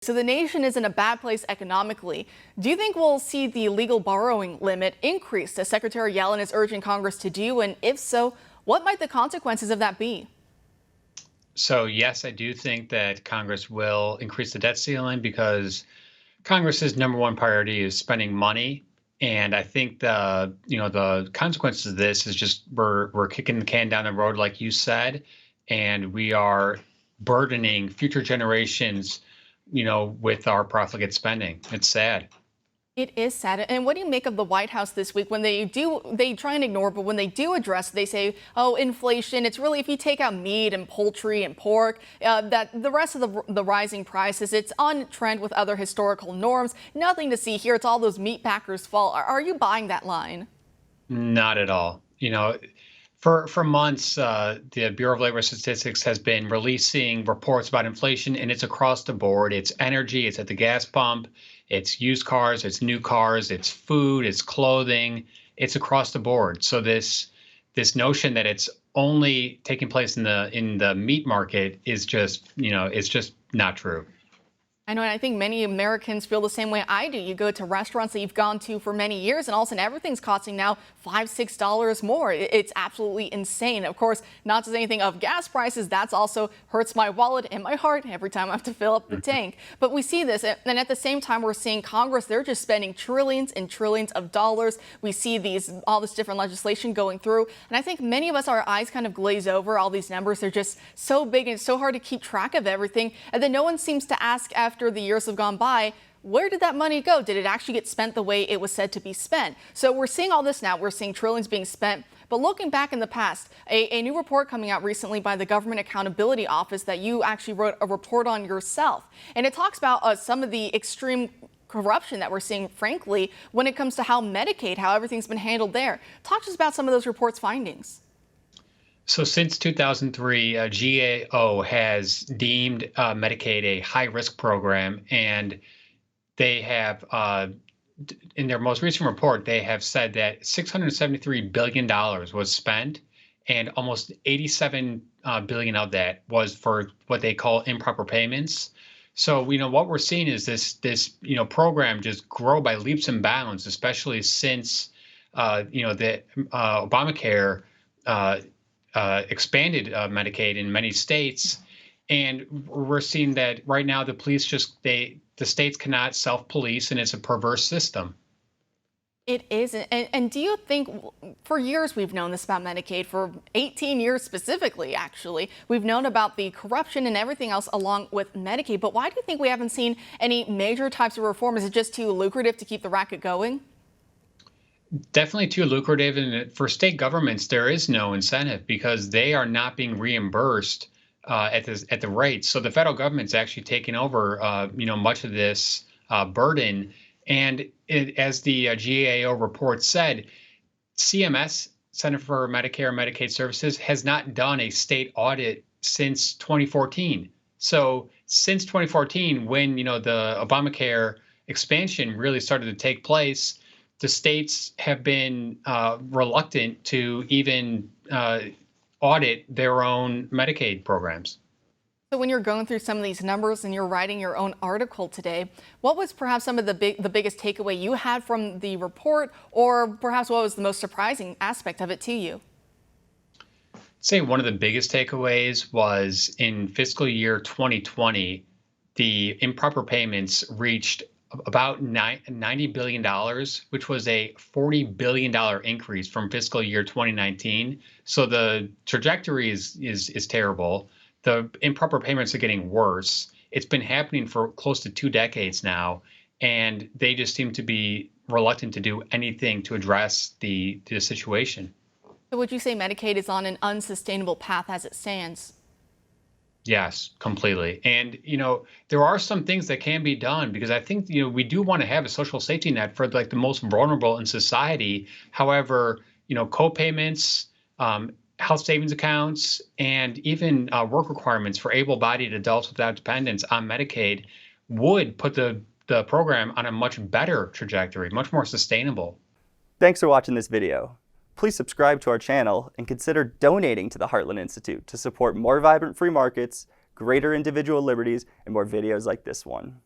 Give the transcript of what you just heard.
So the nation is in a bad place economically. Do you think we'll see the legal borrowing limit increase, as Secretary Yellen is urging Congress to do? And if so, what might the consequences of that be? So yes, I do think that Congress will increase the debt ceiling because Congress's number one priority is spending money. And I think the consequences of this is just we're kicking the can down the road, like you said, and we are burdening future generations, with our profligate spending. It's sad. It is sad. And what do you make of the White House this week when they try and ignore, but when they do address, they say, oh, inflation, it's really, if you take out meat and poultry and pork, that the rest of the rising prices, it's on trend with other historical norms. Nothing to see here. It's all those meat packers' fault. Are you buying that line? Not at all. For months, the Bureau of Labor Statistics has been releasing reports about inflation, and it's across the board. It's energy, it's at the gas pump, it's used cars, it's new cars, it's food, it's clothing, it's across the board. So this notion that it's only taking place in the meat market is just, it's just not true. I know, and I think many Americans feel the same way I do. You go to restaurants that you've gone to for many years, and all of a sudden everything's costing now $5, $6 more. It's absolutely insane. Of course, not to say anything of gas prices. That's also hurts my wallet and my heart every time I have to fill up the tank. But we see this, and at the same time, we're seeing Congress, they're just spending trillions and trillions of dollars. We see all this different legislation going through, and I think many of us, our eyes kind of glaze over all these numbers. They're just so big, and it's so hard to keep track of everything. And then no one seems to ask, after the years have gone by, where did that money go? Did it actually get spent the way it was said to be spent? So we're seeing all this now. We're seeing trillions being spent. But looking back in the past, a new report coming out recently by the Government Accountability Office that you actually wrote a report on yourself. And it talks about some of the extreme corruption that we're seeing, frankly, when it comes to how Medicaid, how everything's been handled there. Talk to us about some of those report's findings. So since 2003, GAO has deemed Medicaid a high-risk program, and they have, in their most recent report, they have said that $673 billion was spent, and almost $87 billion of that was for what they call improper payments. So, what we're seeing is this program just grow by leaps and bounds, especially since, the Obamacare expanded Medicaid in many states, and we're seeing that right now the police the states cannot self-police, and it's a perverse system. It is. And do you think, for years we've known this about Medicaid, for 18 years specifically, actually, we've known about the corruption and everything else along with Medicaid, but why do you think we haven't seen any major types of reform? Is it just too lucrative to keep the racket going? Definitely too lucrative, and for state governments, there is no incentive because they are not being reimbursed at the rates. So the federal government's actually taking over, much of this burden. And as the GAO report said, CMS, Center for Medicare and Medicaid Services, has not done a state audit since 2014. So since 2014, when the Obamacare expansion really started to take place, the states have been reluctant to even audit their own Medicaid programs. So when you're going through some of these numbers and you're writing your own article today, what was perhaps some of the biggest takeaway you had from the report, or perhaps what was the most surprising aspect of it to you? I'd say one of the biggest takeaways was in fiscal year 2020, the improper payments reached about $90 billion, which was a $40 billion increase from fiscal year 2019. So the trajectory is terrible. The improper payments are getting worse. It's been happening for close to 2 decades now, and they just seem to be reluctant to do anything to address the situation. So would you say Medicaid is on an unsustainable path as it stands? Yes, completely. And, there are some things that can be done because I think, we do want to have a social safety net for like the most vulnerable in society. However, co-payments, health savings accounts, and even work requirements for able-bodied adults without dependents on Medicaid would put the program on a much better trajectory, much more sustainable. Thanks for watching this video. Please subscribe to our channel and consider donating to the Heartland Institute to support more vibrant free markets, greater individual liberties, and more videos like this one.